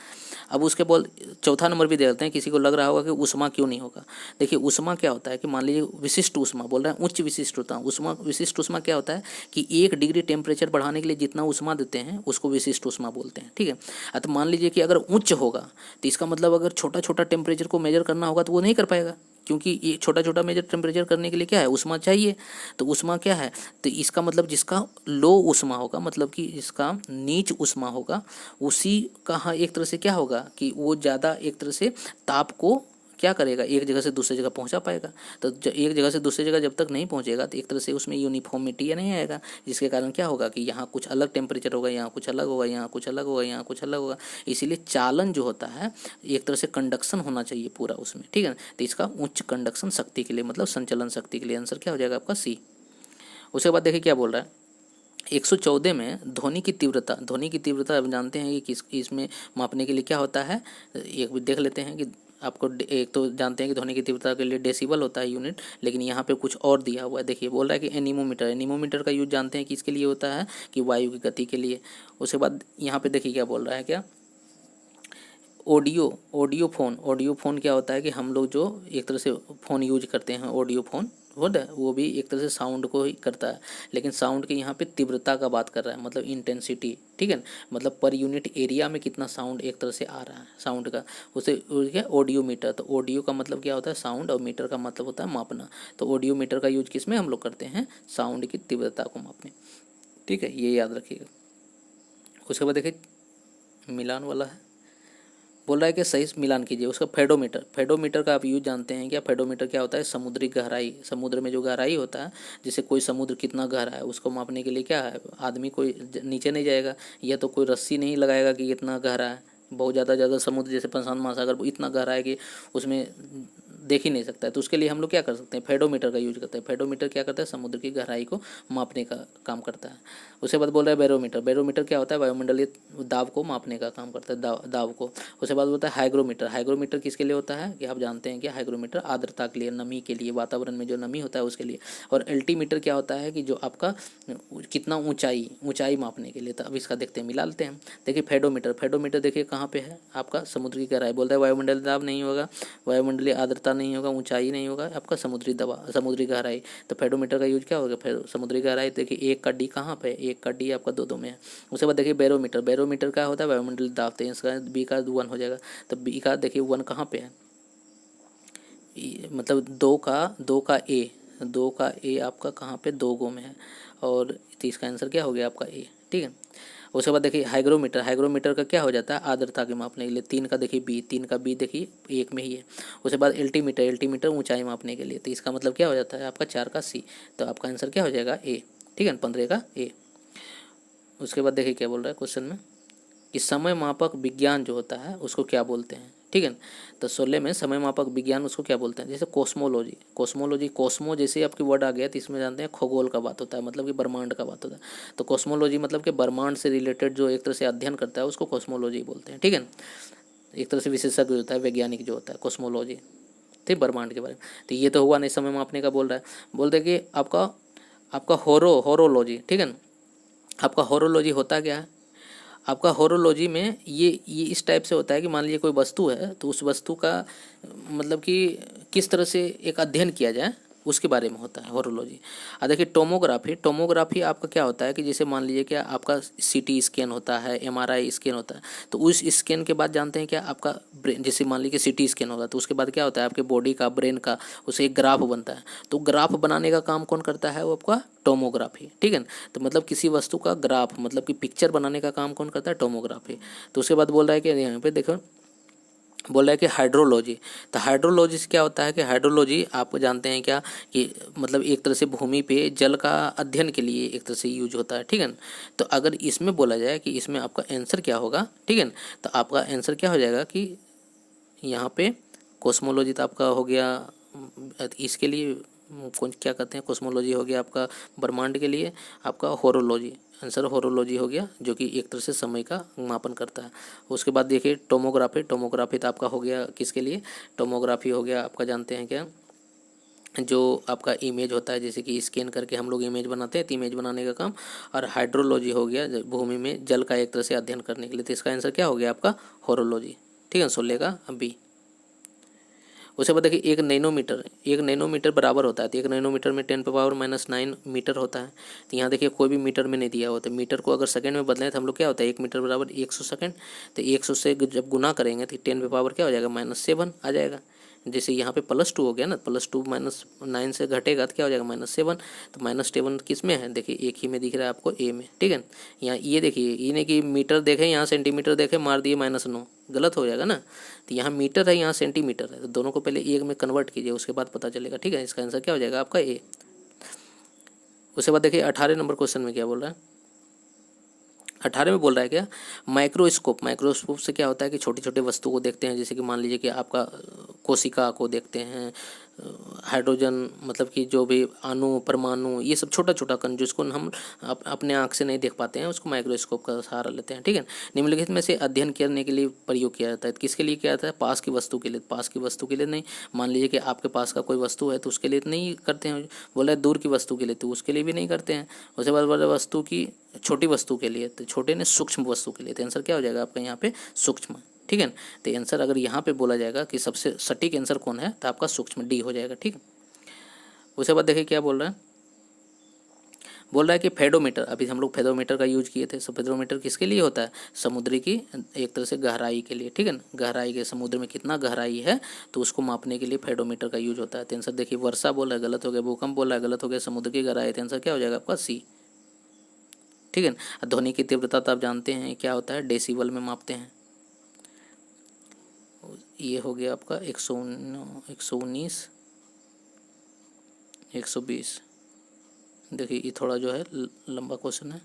अब उसके बोल चौथा नंबर भी दे देते हैं, किसी को लग रहा होगा कि उष्मा क्यों नहीं होगा। देखिए उष्मा क्या होता है कि मान लीजिए विशिष्ट उष्मा बोल रहे हैं, उच्च विशिष्ट उष्मा, विशिष्ट उष्मा क्या होता है कि 1 डिग्री टेम्परेचर बढ़ाने के लिए जितना उष्मा देते हैं उसको विशिष्ट उष्मा बोलते हैं, ठीक है। तो मान लीजिए कि अगर उच्च होगा तो इसका मतलब अगर छोटा छोटा टेम्परेचर को मेजर करना होगा तो वो नहीं कर पाएगा, क्योंकि ये छोटा छोटा मेजर टेम्परेचर करने के लिए क्या है उष्मा चाहिए। तो उष्मा क्या है, तो इसका मतलब जिसका लो उष्मा होगा, मतलब कि जिसका नीच उष्मा होगा, उसी का हाँ एक तरह से क्या होगा कि वो ज़्यादा एक तरह से ताप को क्या करेगा, एक जगह से दूसरी जगह पहुंचा पाएगा। तो एक जगह से दूसरी जगह जब तक नहीं पहुंचेगा तो एक तरह से उसमें यूनिफॉर्मिटी या नहीं आएगा, जिसके कारण क्या होगा कि यहाँ कुछ अलग टेम्परेचर होगा, यहाँ कुछ अलग होगा, यहाँ कुछ अलग होगा, यहाँ कुछ अलग होगा। इसीलिए चालन जो होता है एक तरह से कंडक्शन होना चाहिए पूरा उसमें, ठीक है ना। तो इसका उच्च कंडक्शन शक्ति के लिए मतलब संचलन शक्ति के लिए आंसर क्या हो जाएगा आपका सी। उसके बाद देखिए क्या बोल रहा है 114 में ध्वनि की तीव्रता आप जानते हैं कि किस इसमें मापने के लिए क्या होता है, एक भी देख लेते हैं कि आपको एक तो जानते हैं कि ध्वनि की तीव्रता के लिए डेसिबल होता है यूनिट, लेकिन यहाँ पे कुछ और दिया हुआ है। देखिए बोल रहा है कि एनीमोमीटर का यूज जानते हैं कि इसके लिए होता है कि वायु की गति के लिए। उसके बाद यहाँ पे देखिए क्या बोल रहा है, क्या ऑडियो फोन क्या होता है कि हम लोग जो एक तरह से फ़ोन यूज करते हैं ऑडियो फोन होता है वो भी एक तरह से साउंड को ही करता है, लेकिन साउंड के यहाँ पे तीव्रता का बात कर रहा है, मतलब इंटेंसिटी, ठीक है ना। मतलब पर यूनिट एरिया में कितना साउंड एक तरह से आ रहा है साउंड का, उसे क्या ऑडियो मीटर। तो ऑडियो का मतलब क्या होता है साउंड, और मीटर का मतलब होता है मापना। तो ऑडियो मीटर का यूज किस में हम लोग करते हैं, साउंड की तीव्रता को मापने, ठीक है, ये याद रखिएगा। उसके बाद देखिए मिलान वाला है, बोल रहा है कि सही मिलान कीजिए। उसका फेडोमीटर का आप यूज जानते हैं क्या, फेडोमीटर क्या होता है समुद्री गहराई, समुद्र में जो गहराई होता है, जैसे कोई समुद्र कितना गहरा है उसको मापने के लिए क्या है, आदमी कोई नीचे नहीं जाएगा या तो कोई रस्सी नहीं लगाएगा कि कितना गहरा है। बहुत ज़्यादा समुद्र जैसे प्रशांत महासागर वो इतना गहरा है कि उसमें देख ही नहीं सकता है, तो उसके लिए हम लोग क्या कर सकते हैं फेडोमीटर का यूज करते हैं। फेडोमीटर क्या करता है समुद्र की गहराई को मापने का काम करता है। उसके बाद बोल रहा है बैरोमीटर क्या होता है वायुमंडलीय दाब को मापने का काम करता है, दाब को। उसके बाद बोलता है हाइग्रोमीटर किसके लिए होता है कि आप जानते हैं कि हाइग्रोमीटर आर्द्रता के लिए, नमी के लिए, वातावरण में जो नमी होता है उसके लिए। और एल्टीमीटर क्या होता है कि जो आपका कितना ऊंचाई मापने के लिए। तो अब इसका देखते हैं मिला लेते हैं। देखिए फेडोमीटर देखिए कहाँ पे है आपका समुद्र की गहराई, बोलता है वायुमंडलीय दाब नहीं होगा, वायुमंडलीय आर्द्रता नहीं होगा, ऊंचाई नहीं होगा, आपका समुद्री गहराई। तो फेडोमीटर का यूज क्या होगा, फिर समुद्री गहराई। देखिए एक का डी कहाँ पे, एक का डी आपका दो में है। उसके बाद देखिए बैरोमीटर क्या होता है वायुमंडलीय दाब, तो इसका बी का 1 हो जाएगा। तो बी का देखिए 1 कहाँ पे है, मतलब दो का ए आपका कहाँ पे 2 गो में है, और तो इसका आंसर क्या हो गया आपका ए, ठीक है। उसके बाद देखिए हाइग्रोमीटर का क्या हो जाता है आर्द्रता के मापने के लिए। 3 का बी देखिए 1 में ही है। उसके बाद एल्टीमीटर ऊंचाई मापने के लिए, तो इसका मतलब क्या हो जाता है आपका 4 का सी। तो आपका आंसर क्या हो जाएगा ए, ठीक है, 15 का ए। उसके बाद देखिए क्या बोल रहा है क्वेश्चन में कि समय मापक विज्ञान जो होता है उसको क्या बोलते हैं, ठीक है। तो 16 में समय मापक विज्ञान उसको क्या बोलते हैं, जैसे कोस्मो जैसे आपकी वर्ड आ गया तो इसमें जानते हैं खगोल का बात होता है, मतलब कि ब्रह्मांड का बात होता है। तो कोस्मोलॉजी मतलब कि ब्रह्मांड से रिलेटेड जो एक तरह से अध्ययन करता है उसको कोस्मोलॉजी बोलते हैं, ठीक है। एक तरह से विशेषज्ञ होता है वैज्ञानिक जो होता है कोस्मोलॉजी, ठीक, ब्रह्मांड के बारे में। तो ये तो हुआ नहीं समय मापने का बोल रहा है, बोलते कि आपका होरोलॉजी, ठीक है ना। आपका होरोलॉजी होता क्या है, आपका होरोलॉजी में ये इस टाइप से होता है कि मान लीजिए कोई वस्तु है तो उस वस्तु का मतलब कि किस तरह से एक अध्ययन किया जाए, उसके बारे में होता है होरोलॉजी। अब देखिए टोमोग्राफी, टोमोग्राफी आपका क्या होता है कि जैसे मान लीजिए क्या आपका सीटी स्कैन होता है, एमआरआई स्कैन होता है, तो उस स्कैन के बाद जानते हैं क्या आपका ब्रेन, जैसे मान लीजिए सीटी स्कैन होगा तो उसके बाद क्या होता है आपके बॉडी का, ब्रेन का, उसे एक ग्राफ बनता है। तो ग्राफ बनाने का काम कौन करता है, वो आपका टोमोग्राफी, ठीक है ना। तो मतलब किसी वस्तु का ग्राफ मतलब कि पिक्चर बनाने का काम कौन करता है, टोमोग्राफी। तो उसके बाद बोल रहा है कि यहाँ पे देखो बोल रहा है कि हाइड्रोलॉजी। तो हाइड्रोलॉजी से क्या होता है कि हाइड्रोलॉजी आप जानते हैं क्या कि मतलब एक तरह से भूमि पे जल का अध्ययन के लिए एक तरह से यूज होता है, ठीक है ना। तो अगर इसमें बोला जाए कि इसमें आपका आंसर क्या होगा, ठीक है ना, तो आपका आंसर क्या हो जाएगा कि यहाँ पे कोस्मोलॉजी तो आपका हो गया, इसके लिए कौन क्या कहते हैं, कोस्मोलॉजी हो गया आपका ब्रह्मांड के लिए, आपका होरोलॉजी, आंसर होरोलॉजी हो गया जो कि एक तरह से समय का मापन करता है। उसके बाद देखिए टोमोग्राफी, टोमोग्राफी तो आपका हो गया किसके लिए, टोमोग्राफी हो गया आपका जानते हैं क्या, जो आपका इमेज होता है, जैसे कि स्कैन करके हम लोग इमेज बनाते हैं, तो इमेज बनाने का काम। और हाइड्रोलॉजी हो गया भूमि में जल का एक तरह से अध्ययन करने के लिए। तो इसका आंसर क्या हो गया आपका होरोलॉजी, ठीक है, 16 का बी। उसके बाद देखिए एक नैनोमीटर बराबर होता है, तो एक नैनोमीटर में 10⁻⁹ मीटर होता है। तो यहाँ देखिए कोई भी मीटर में नहीं दिया होता, मीटर को अगर सेकंड में बदलें तो हम लोग क्या होता है 1 मीटर बराबर 100 सेकंड। तो 100 से जब गुना करेंगे तो 10 पे पावर क्या हो जाएगा -7 आ जाएगा। जैसे यहाँ पे +2 हो गया ना, +2 -9 से घटेगा तो क्या हो जाएगा -7। तो -7 किस में है, देखिए एक ही में दिख रहा है आपको, ए में, ठीक है। यहाँ ये देखिए, ये नहीं कि मीटर देखें यहाँ सेंटीमीटर देखें मार दिए -9, गलत हो जाएगा ना। तो यहाँ मीटर है, यहाँ सेंटीमीटर है, तो दोनों को पहले एक में कन्वर्ट कीजिए, उसके बाद पता चलेगा, ठीक है। इसका आंसर क्या हो जाएगा आपका ए। उसके बाद देखिए 18 नंबर क्वेश्चन में क्या बोल रहा है, 18 में बोल रहा है क्या, माइक्रोस्कोप। माइक्रोस्कोप से क्या होता है कि छोटी छोटी वस्तु को देखते हैं, जैसे कि मान लीजिए कि आपका कोशिका को देखते हैं, हाइड्रोजन मतलब कि जो भी अणु, परमाणु, ये सब छोटा छोटा कण जिसको हम अपने आँख से नहीं देख पाते हैं, उसको माइक्रोस्कोप का सहारा लेते हैं, ठीक है। निम्नलिखित में से अध्ययन करने के लिए प्रयोग किया जाता है, किसके लिए किया जाता है, पास की वस्तु के लिए। पास की वस्तु के लिए नहीं, मान लीजिए कि आपके पास का कोई वस्तु है तो उसके लिए नहीं करते हैं, बोला दूर की वस्तु के लिए तो उसके लिए भी नहीं करते हैं। उसके बाद बोला वस्तु की छोटी वस्तु के लिए, तो छोटे ने सूक्ष्म वस्तु के लिए, तो आंसर क्या हो जाएगा आपका यहाँ पे सूक्ष्म, ठीक है। तो आंसर अगर यहाँ पे बोला जाएगा कि सबसे सटीक आंसर कौन है, तो आपका सूक्ष्म डी हो जाएगा, ठीक है। उसके बाद देखिए क्या बोल रहा है, बोल रहा है कि फेडोमीटर, अभी हम लोग फेडोमीटर का यूज किए थे। सो फेडोमीटर किसके लिए होता है, समुद्री की एक तरह से गहराई के लिए, ठीक है ना। गहराई के, समुद्र में कितना गहराई है तो उसको मापने के लिए फेडोमीटर का यूज होता है। तो आंसर देखिए वर्षा बोला है, गलत हो गया, भूकंप बोला है, गलत हो गया, समुद्र की गहराई, तो आंसर क्या हो जाएगा आपका सी, ठीक है ना। ध्वनि की तीव्रता तो आप जानते हैं क्या होता है, डेसिबल में मापते हैं। ये हो गया आपका 119 120। देखिए ये थोड़ा जो है लंबा क्वेश्चन है,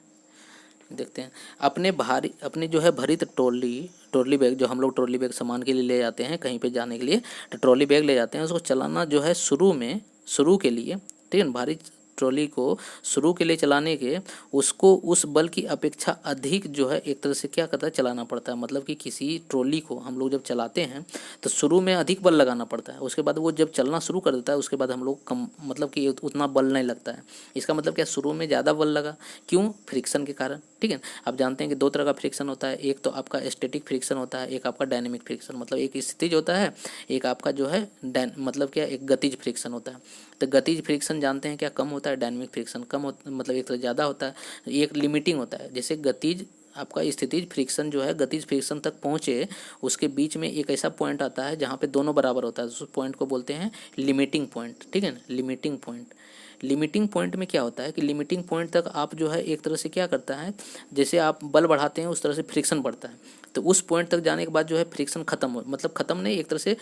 देखते हैं। अपने जो है भरित ट्रॉली बैग, जो हम लोग ट्रॉली बैग सामान के लिए ले जाते हैं कहीं पे जाने के लिए, तो ट्रॉली बैग ले जाते हैं, उसको चलाना जो है शुरू के लिए, ठीक है, भारी ट्रॉली को शुरू के लिए चलाने के उसको उस बल की अपेक्षा अधिक जो है एक तरह से क्या करता है, चलाना पड़ता है। मतलब कि किसी ट्रॉली को हम लोग जब चलाते हैं तो शुरू में अधिक बल लगाना पड़ता है, उसके बाद वो जब चलना शुरू कर देता है उसके बाद हम लोग कम मतलब कि उतना बल नहीं लगता है। इसका मतलब क्या, शुरू में ज़्यादा बल लगा, क्यों, फ्रिक्शन के कारण, ठीक है। आप जानते हैं कि दो तरह का फ्रिक्शन होता है, एक तो आपका स्टैटिक फ्रिक्शन होता है, एक आपका डायनेमिक फ्रिक्शन, मतलब एक स्थितिज होता है, एक आपका जो है मतलब क्या, एक गतिज फ्रिक्शन होता है। तो गतिज फ्रिक्शन जानते हैं क्या कम होता है, डायनेमिक फ्रिक्शन कम होता मतलब एक तरह ज़्यादा होता है, एक लिमिटिंग होता है। जैसे गतिज आपका स्थितिज फ्रिक्शन जो है गतिज फ्रिक्शन तक पहुँचे, उसके बीच में एक ऐसा पॉइंट आता है जहाँ पे दोनों बराबर होता है, उस पॉइंट को बोलते हैं लिमिटिंग पॉइंट, ठीक है ना, लिमिटिंग पॉइंट। लिमिटिंग पॉइंट में क्या होता है कि लिमिटिंग पॉइंट तक आप जो है एक तरह से क्या करता है, जैसे आप बल बढ़ाते हैं उस तरह से फ्रिक्शन बढ़ता है, तो उस पॉइंट तक जाने के बाद जो है फ्रिक्शन खत्म हो, मतलब खत्म नहीं, एक तरह से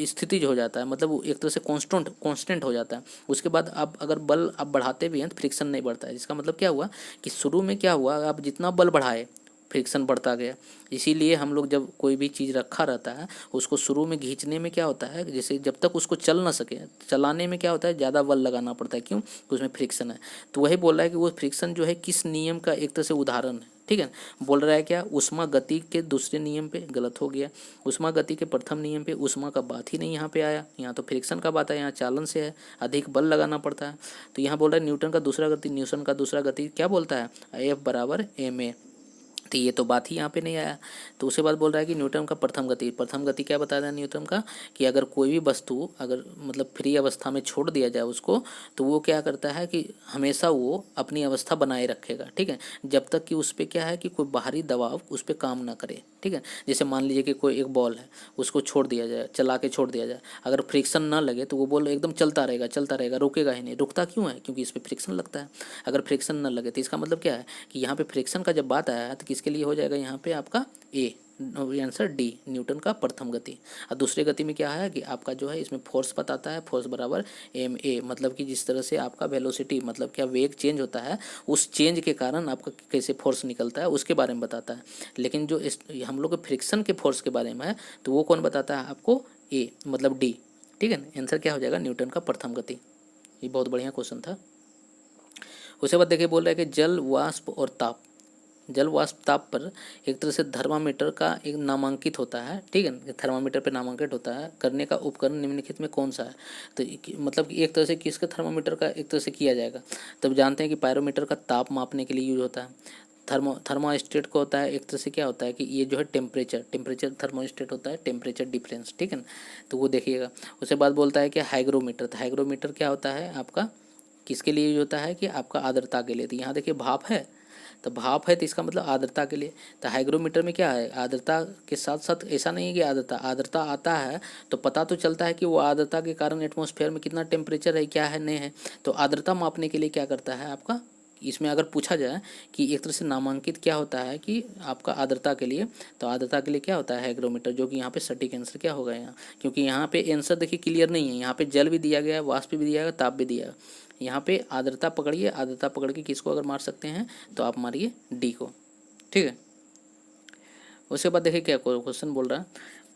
स्थितिज हो जाता है, मतलब वो एक तरह से कांस्टेंट हो जाता है। उसके बाद आप अगर बल आप बढ़ाते भी हैं तो फ्रिक्शन नहीं बढ़ता है। इसका मतलब क्या हुआ कि शुरू में क्या हुआ, आप जितना बल बढ़ाए फ्रिक्शन बढ़ता गया। इसीलिए हम लोग जब कोई भी चीज़ रखा रहता है उसको शुरू में खींचने में क्या होता है, जैसे जब तक उसको चल ना सके, चलाने में क्या होता है, ज़्यादा बल लगाना पड़ता है, क्यों, तो उसमें फ्रिक्शन है। तो वही बोल रहा है कि वो फ्रिक्शन जो है किस नियम का एक तरह से उदाहरण है, ठीक है। बोल रहा है क्या, उष्मा गति के दूसरे नियम पे, गलत हो गया। उष्मा गति के प्रथम नियम पे उष्मा का बात ही नहीं यहाँ पे आया, यहाँ तो फ्रिक्शन का बात है, यहाँ चालन से है, अधिक बल लगाना पड़ता है। तो यहाँ बोल रहा है न्यूटन का दूसरा गति क्या बोलता है, F = ma। तो ये तो बात ही यहाँ पे नहीं आया। तो उसके बाद बोल रहा है कि न्यूटन का प्रथम गति, प्रथम गति क्या बताया था न्यूटन का, कि अगर कोई भी वस्तु अगर मतलब फ्री अवस्था में छोड़ दिया जाए उसको, तो वो क्या करता है कि हमेशा वो अपनी अवस्था बनाए रखेगा, ठीक है, जब तक कि उस पर क्या है कि कोई बाहरी दबाव उस पर काम ना करे, ठीक है। जैसे मान लीजिए कि कोई एक बॉल है, उसको छोड़ दिया जाए, चला के छोड़ दिया जाए, अगर फ्रिक्शन ना लगे तो वो बॉल एकदम चलता रहेगा, रुकेगा ही नहीं। रुकता क्यों है? क्योंकि इस पर फ्रिक्शन लगता है। अगर फ्रिक्शन ना लगे तो इसका मतलब क्या है कि यहाँ पे फ्रिक्शन का जब बात आया है तो किसके लिए हो जाएगा यहाँ पे आपका ए, आंसर डी, न्यूटन का प्रथम गति। और दूसरी गति में क्या है कि आपका जो है इसमें फोर्स बताता है, फोर्स बराबर एम ए, मतलब कि जिस तरह से आपका वेलोसिटी मतलब क्या वेग चेंज होता है, उस चेंज के कारण आपका कैसे फोर्स निकलता है उसके बारे में बताता है। लेकिन जो हम लोग फ्रिक्शन के फोर्स के बारे में है तो वो कौन बताता है आपको? ए, मतलब डी, ठीक है। आंसर क्या हो जाएगा? न्यूटन का प्रथम गति। ये बहुत बढ़िया क्वेश्चन था। उसके बाद देखिए बोल रहा है कि जल वाष्प और ताप, जल वाष्प ताप पर एक तरह से थर्मामीटर का एक नामांकित होता है, ठीक है, थर्मामीटर पे नामांकित होता है करने का उपकरण निम्नलिखित में कौन सा है? तो मतलब कि एक तरह से किसका थर्मामीटर का एक तरह से किया जाएगा? तब जानते हैं कि पायरोमीटर का ताप मापने के लिए यूज होता है। थर्मोस्टेट को होता है एक तरह से क्या होता है कि ये जो है टेम्परेचर थर्मोस्टेट होता है टेम्परेचर डिफरेंस, ठीक है ना, तो वो देखिएगा। उसके बाद बोलता है कि हाइग्रोमीटर, तो हाइग्रोमीटर क्या होता है आपका, किसके लिए यूज होता है कि आपका आर्द्रता के लिए। तो यहाँ देखिए भाप है, तो भाप है तो इसका मतलब आर्द्रता के लिए। तो हाइग्रोमीटर में क्या है, आर्द्रता के साथ साथ ऐसा नहीं है कि आर्द्रता आता है तो पता तो चलता है कि वो आर्द्रता के कारण एटमॉस्फेयर में कितना टेम्परेचर है, क्या है, नहीं है। तो आर्द्रता मापने के लिए क्या करता है आपका, इसमें अगर पूछा जाए कि एक तरह से नामांकित क्या होता है कि आपका आर्द्रता के लिए, तो आर्द्रता के लिए क्या होता है हाइग्रोमीटर, जो कि यहाँ पे सटीक आंसर क्या होगा यहाँ, क्योंकि यहाँ पे आंसर देखिए क्लियर नहीं है। यहाँ पे जल भी दिया गया है, वाष्प भी दिया गया, ताप भी दिया है। यहाँ पे आर्द्रता पकड़िए, आर्द्रता पकड़ के किसको अगर मार सकते हैं तो आप मारिए डी को, ठीक है। उसके बाद देखिए क्या क्वेश्चन बोल रहा है,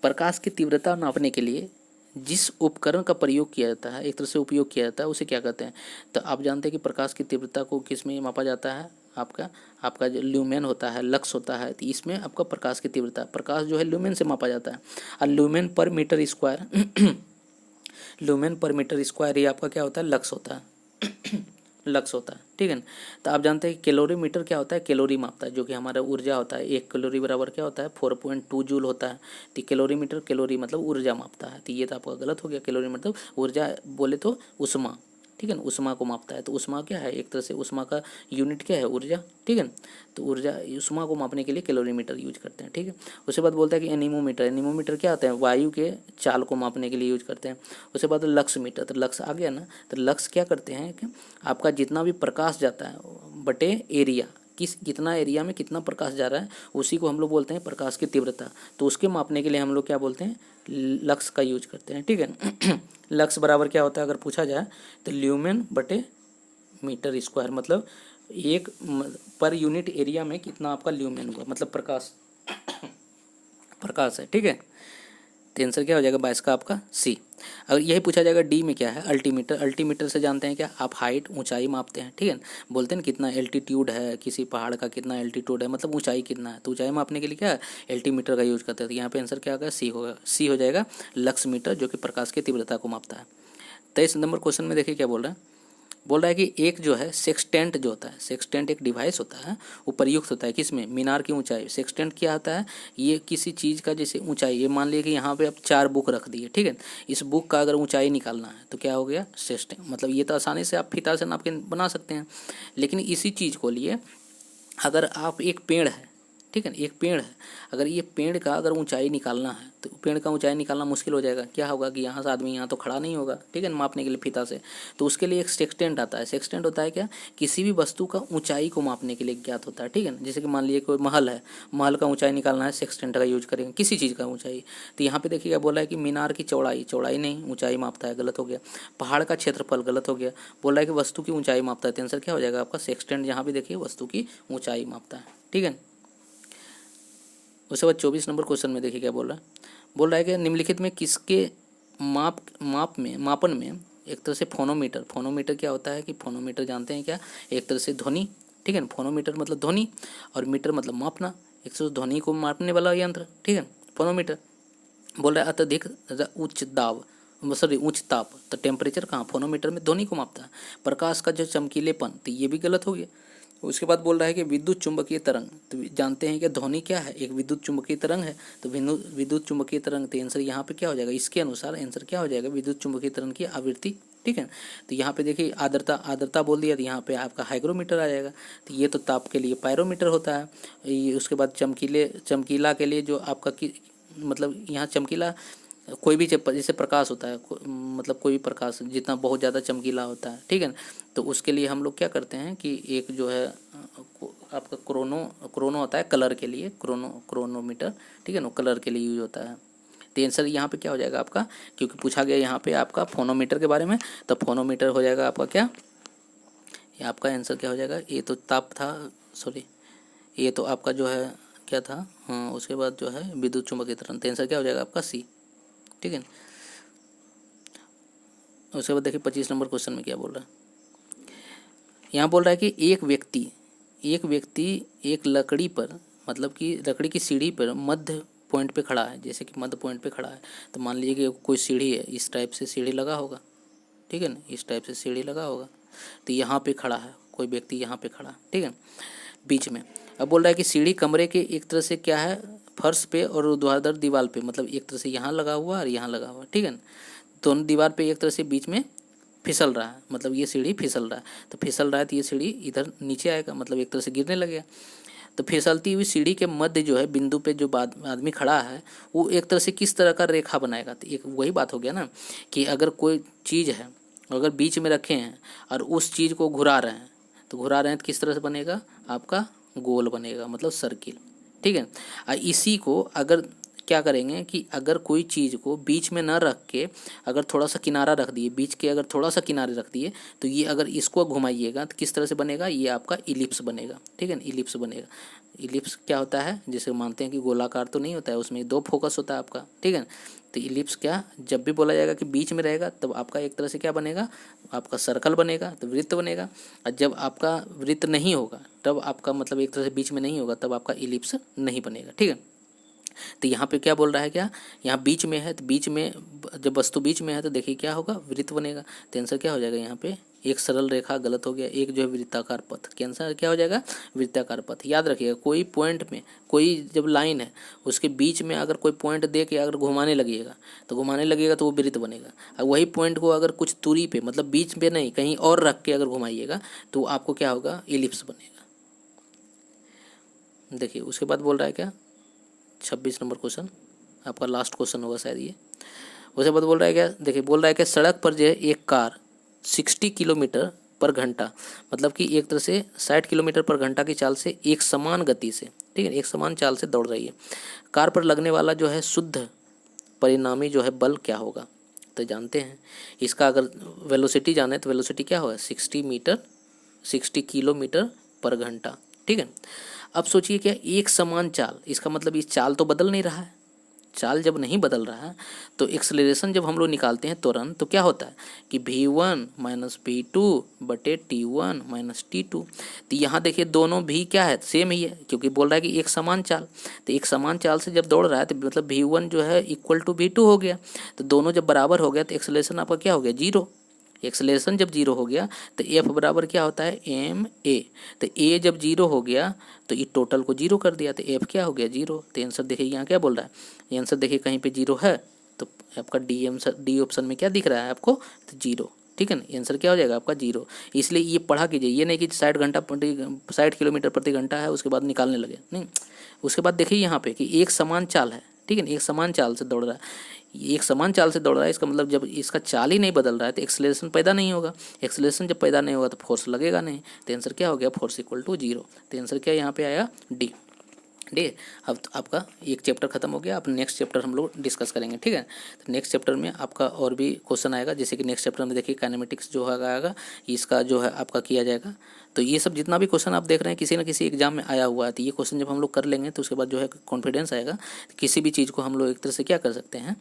प्रकाश की तीव्रता नापने के लिए जिस उपकरण का प्रयोग किया जाता है, एक तरह से उपयोग किया जाता है, उसे क्या कहते हैं? तो आप जानते हैं कि प्रकाश की तीव्रता को किस में मापा जाता है? आपका जो ल्यूमेन होता है, लक्स होता है, तो इसमें आपका प्रकाश की तीव्रता, प्रकाश जो है ल्यूमेन से मापा जाता है। और lumen per meter square lumen per meter square ये आपका क्या होता है? लक्स होता है लक्स होता है, ठीक है ना। तो आप जानते हैं कि कैलोरीमीटर क्या होता है? कैलोरी मापता है, जो कि हमारा ऊर्जा होता है। 1 कैलोरी बराबर क्या होता है? 4.2 जूल होता है। तो कैलोरीमीटर, कैलोरी मतलब ऊर्जा मापता है, तो ये तो आपका गलत हो गया। कैलोरी मतलब ऊर्जा बोले तो उष्मा, ठीक है ना, उष्मा को मापता है। तो उष्मा क्या है? एक तरह से उष्मा का यूनिट क्या है? ऊर्जा, ठीक है ना। तो ऊर्जा उष्मा को मापने के लिए कैलोरीमीटर यूज करते हैं, ठीक है। उसके बाद बोलता है कि एनीमोमीटर, एनीमोमीटर क्या होता है? वायु के चाल को मापने के लिए यूज करते हैं। उसके बाद लक्स मीटर, तो लक्स आ गया ना, तो लक्स क्या करते हैं कि आपका जितना भी प्रकाश जाता है बटे एरिया, कितना एरिया में कितना प्रकाश जा रहा है, उसी को हम लोग बोलते हैं प्रकाश की तीव्रता। तो उसके मापने के लिए हम लोग क्या बोलते हैं? लक्स का यूज करते हैं, ठीक है। लक्स बराबर क्या होता है अगर पूछा जाए तो ल्यूमेन बटे मीटर स्क्वायर, मतलब एक पर यूनिट एरिया में कितना आपका ल्यूमेन हुआ, मतलब प्रकाश है, ठीक है। तो आंसर क्या हो जाएगा 22 का आपका सी। अगर यही पूछा जाएगा डी में क्या है? अल्टीमीटर, अल्टीमीटर से जानते हैं क्या आप? हाइट, ऊंचाई मापते हैं, ठीक है। बोलते हैं ना कितना एल्टीट्यूड है किसी पहाड़ का, कितना एल्टीट्यूड है, मतलब ऊंचाई कितना है, तो ऊंचाई मापने के लिए क्या है? अल्टीमीटर का यूज करते हैं। तो यहाँ पे आंसर क्या होगा? सी होगा, सी हो जाएगा लक्स मीटर, जो कि प्रकाश की तीव्रता को मापता है। 23 नंबर क्वेश्चन में देखिए क्या बोल रहा है, बोल रहा है कि एक जो है सेक्सटेंट जो होता है, सेक्सटेंट एक डिवाइस होता है, वो प्रयुक्त होता है किसमें? मीनार की ऊंचाई। सेक्सटेंट क्या होता है? ये किसी चीज़ का जैसे ऊंचाई, ये मान लिया कि यहाँ पे आप 4 बुक रख दिए, ठीक है। इस बुक का अगर ऊंचाई निकालना है तो क्या हो गया? सेक्सटेंट, मतलब ये तो आसानी से आप फीता से नाप के बना सकते हैं। लेकिन इसी चीज़ को लिए अगर आप एक पेड़ है, ठीक है ना, एक पेड़ है, अगर ये पेड़ का अगर ऊंचाई निकालना है तो पेड़ का ऊंचाई निकालना मुश्किल हो जाएगा। क्या होगा कि यहाँ से आदमी यहाँ तो खड़ा नहीं होगा, ठीक है ना, मापने के लिए फीता से। तो उसके लिए एक सेक्सटेंट आता है। सेक्सटेंट होता है क्या? किसी भी वस्तु का ऊंचाई को मापने के लिए ज्ञात होता है, ठीक है ना। जैसे कि मान लीजिए कोई महल है, महल का ऊंचाई निकालना है, सेक्सटेंट का यूज करेंगे, किसी चीज़ का ऊंचाई। तो यहाँ पे देखिए क्या बोला है कि मीनार की चौड़ाई, चौड़ाई नहीं ऊंचाई मापता है, गलत हो गया। पहाड़ का क्षेत्रफल, गलत हो गया। बोल रहा है कि वस्तु की ऊंचाई मापता है, तो आंसर क्या हो जाएगा आपका? सेक्सटेंट। यहाँ पे देखिए वस्तु की ऊंचाई मापता है, ठीक है। उसके बाद 24 नंबर क्वेश्चन में देखिए क्या बोल रहा है कि निम्नलिखित में किसके मापन में एक तरह से फोनोमीटर, फोनोमीटर क्या होता है कि फोनोमीटर जानते हैं क्या? एक तरह से ध्वनि, ठीक है ना, फोनोमीटर मतलब ध्वनि, और मीटर मतलब मापना, एक तरह से ध्वनि को मापने वाला यंत्र, ठीक है, फोनोमीटर। बोल रहा है अत्यधिक उच्च दाब, सॉरी उच्च ताप, तो टेम्परेचर कहाँ? फोनोमीटर में ध्वनि को मापता है। प्रकाश का जो चमकीलेपन, तो ये भी गलत हो गया। उसके बाद बोल रहा है कि विद्युत चुंबकीय तरंग, तो जानते हैं कि ध्वनि क्या है, एक विद्युत चुंबकीय तरंग है। तो विद्युत चुंबकीय तरंग, तो आंसर यहाँ पे क्या हो जाएगा, इसके अनुसार आंसर क्या हो जाएगा, विद्युत चुंबकीय तरंग की आवृत्ति। ठीक है, तो यहाँ पे देखिए आर्द्रता बोल दिया, तो यहाँ पे आपका हाइग्रोमीटर आ जाएगा। तो ये तो ताप के लिए पायरोमीटर होता है। ये उसके बाद चमकीला के लिए जो आपका मतलब यहाँ चमकीला कोई भी जैसे प्रकाश होता है, मतलब कोई भी प्रकाश जितना बहुत ज़्यादा चमकीला होता है, ठीक है ना, तो उसके लिए हम लोग क्या करते हैं कि एक जो है आपका क्रोनो होता है कलर के लिए, क्रोनोमीटर, ठीक है ना, कलर के लिए यूज होता है। तो आंसर यहाँ पे क्या हो जाएगा आपका, क्योंकि पूछा गया यहाँ पे आपका फोनोमीटर के बारे में, तो फोनोमीटर हो जाएगा आपका क्या, ये आपका आंसर क्या हो जाएगा, ये तो ताप था, सॉरी ये तो आपका जो है क्या था, हाँ उसके बाद जो है विद्युत चुंबकीय तरंग, तो आंसर क्या हो जाएगा आपका सी। ठीक है, उसके बाद देखिए 25 नंबर क्वेश्चन में क्या बोल रहा है। यहाँ बोल रहा है कि एक व्यक्ति एक लकड़ी पर, मतलब कि लकड़ी की सीढ़ी पर मध्य पॉइंट पे खड़ा है, जैसे कि मध्य पॉइंट पे खड़ा है, तो मान लीजिए कि कोई सीढ़ी है, इस टाइप से सीढ़ी लगा होगा, ठीक है ना, इस टाइप से सीढ़ी लगा होगा, तो यहाँ पे खड़ा है कोई व्यक्ति, यहाँ पे खड़ा, ठीक है, बीच में। अब बोल रहा है कि सीढ़ी कमरे के एक तरह से क्या है, फर्श पे और ऊर्ध्वाधर दीवार पे, मतलब एक तरह से यहाँ लगा हुआ और यहाँ लगा हुआ, ठीक है ना, दोनों दीवार पे एक तरह से बीच में फिसल रहा है, मतलब ये सीढ़ी फिसल रहा है, तो फिसल रहा है तो ये सीढ़ी इधर नीचे आएगा, मतलब एक तरह से गिरने लगेगा। तो फिसलती हुई सीढ़ी के मध्य जो है बिंदु पे जो आदमी खड़ा है, वो एक तरह से किस तरह का रेखा बनाएगा, तो एक वही बात हो गया ना कि अगर कोई चीज़ है, अगर बीच में रखे हैं और उस चीज़ को घुरा रहे हैं, तो किस तरह से बनेगा आपका, गोल बनेगा, मतलब सर्किल, ठीक है। और इसी को अगर क्या करेंगे कि अगर कोई चीज़ को बीच में न रख के अगर थोड़ा सा किनारा रख दिए, बीच के अगर थोड़ा सा किनारे रख दिए, तो ये अगर इसको घुमाइएगा तो किस तरह से बनेगा, ये आपका इलिप्स बनेगा, ठीक है ना, इलिप्स बनेगा। इलिप्स क्या होता है, जैसे मानते हैं कि गोलाकार तो नहीं होता है, उसमें 2 फोकस होता है आपका, ठीक है ना, तो इलिप्स क्या, जब भी बोला जाएगा कि बीच में रहेगा तब आपका एक तरह से क्या बनेगा, आपका सर्कल बनेगा, तो वृत्त बनेगा। और जब आपका वृत्त नहीं होगा तब आपका मतलब एक तरह से बीच में नहीं होगा, तब आपका इलिप्स नहीं बनेगा, ठीक है। तो यहाँ पे क्या बोल रहा है, क्या यहाँ बीच में है, तो बीच में जब वस्तु बीच में है तो देखिए क्या होगा, वृत्त बनेगा। तो आंसर क्या हो जाएगा, यहाँ पे एक सरल रेखा गलत हो गया, एक जो है वृत्ताकार पथ, क्या आंसर क्या हो जाएगा, वृत्ताकार पथ। याद रखिएगा, कोई पॉइंट में कोई जब लाइन है उसके बीच में अगर कोई पॉइंट दे के अगर घुमाने लगेगा तो वो वृत्त बनेगा। और वही पॉइंट को अगर कुछ दूरी पे, मतलब बीच में नहीं कहीं और रख के अगर घुमाइएगा तो आपको क्या होगा, इलिप्स बनेगा। देखिए उसके बाद बोल रहा है क्या, 26 नंबर क्वेश्चन आपका लास्ट क्वेश्चन होगा शायद ये। उसके बाद बोल रहा है क्या, देखिए बोल रहा है कि सड़क पर जो है एक कार 60 किलोमीटर पर घंटा, मतलब कि एक तरह से 60 किलोमीटर पर घंटा की चाल से एक समान गति से, ठीक है, एक समान चाल से दौड़ रही है। कार पर लगने वाला जो है शुद्ध परिणामी जो है बल क्या होगा, तो जानते हैं इसका, अगर वेलोसिटी जाने तो वेलोसिटी क्या होगा, 60 किलोमीटर पर घंटा, ठीक है। अब सोचिए क्या, एक समान चाल, इसका मतलब इस चाल तो बदल नहीं रहा है, चाल जब नहीं बदल रहा है तो एक्सेलरेशन जब हम लोग निकालते हैं तुरंत, तो क्या होता है कि v1 माइनस v2 बटे t1 माइनस t2। तो यहाँ देखिए दोनों भी क्या है, सेम ही है, क्योंकि बोल रहा है कि एक समान चाल, तो एक समान चाल से जब दौड़ रहा है तो मतलब v1 जो है इक्वल टू v2 हो गया। तो दोनों जब बराबर हो गया तो एक्सेलरेशन आपका क्या हो गया, 0। एक्सेलरेशन जब 0 हो गया तो एफ बराबर क्या होता है, एम ए। तो ए जब 0 हो गया तो ये टोटल को 0 कर दिया, तो एफ क्या हो गया, 0। तो आंसर देखिए यहाँ क्या बोल रहा है, आंसर देखिए कहीं पे 0 है तो आपका डी ऑप्शन में क्या दिख रहा है आपको, तो 0, ठीक है ना, आंसर क्या हो जाएगा आपका 0। इसलिए ये पढ़ा कीजिए, ये नहीं कि 60 किलोमीटर प्रति घंटा है उसके बाद निकालने लगे, नहीं। उसके बाद देखिए यहाँ पे कि एक समान चाल है, ठीक है ना, एक समान चाल से दौड़ रहा है, एक समान चाल से दौड़ रहा है, इसका मतलब जब इसका चाल ही नहीं बदल रहा है तो एक्सेलरेशन पैदा नहीं होगा, एक्सेलरेशन जब पैदा नहीं होगा तो फोर्स लगेगा नहीं। तो आंसर क्या हो गया, फोर्स इक्वल टू 0। तो आंसर क्या यहाँ पे आया, डी। अब तो आपका एक चैप्टर खत्म हो गया, अब नेक्स्ट चैप्टर हम लोग डिस्कस करेंगे, ठीक है। तो नेक्स्ट चैप्टर में आपका और भी क्वेश्चन आएगा, जैसे कि नेक्स्ट चैप्टर में देखिए काइनेमेटिक्स जो आएगा, इसका जो है आपका किया जाएगा। तो ये सब जितना भी क्वेश्चन आप देख रहे हैं किसी न किसी एग्जाम में आया हुआ है, तो ये क्वेश्चन जब हम लोग कर लेंगे तो उसके बाद जो है कॉन्फिडेंस आएगा, किसी भी चीज़ को हम लोग एक तरह से क्या कर सकते हैं,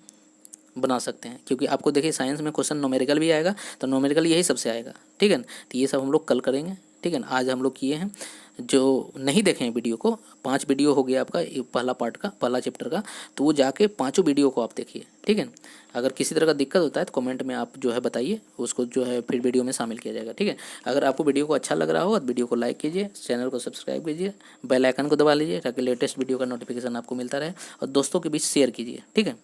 बना सकते हैं। क्योंकि आपको देखिए साइंस में क्वेश्चन न्यूमेरिकल भी आएगा, तो न्यूमेरिकल यही सबसे आएगा, ठीक है ना। तो ये सब हम लोग कल करेंगे, ठीक है ना। आज हम लोग किए हैं जो नहीं देखे हैं वीडियो को, 5 वीडियो हो गया आपका ये पहला पार्ट का, पहला चैप्टर का, तो वो जाके 5 वीडियो को आप देखिए, ठीक है। अगर किसी तरह का दिक्कत होता है तो कमेंट में आप जो है बताइए, उसको जो है फिर वीडियो में शामिल किया जाएगा, ठीक है। अगर आपको वीडियो को अच्छा लग रहा हो तो वीडियो को लाइक कीजिए, चैनल को सब्सक्राइब कीजिए, बेल आइकन को दबा लीजिए ताकि लेटेस्ट वीडियो का नोटिफिकेशन आपको मिलता रहे, और दोस्तों के बीच शेयर कीजिए, ठीक है।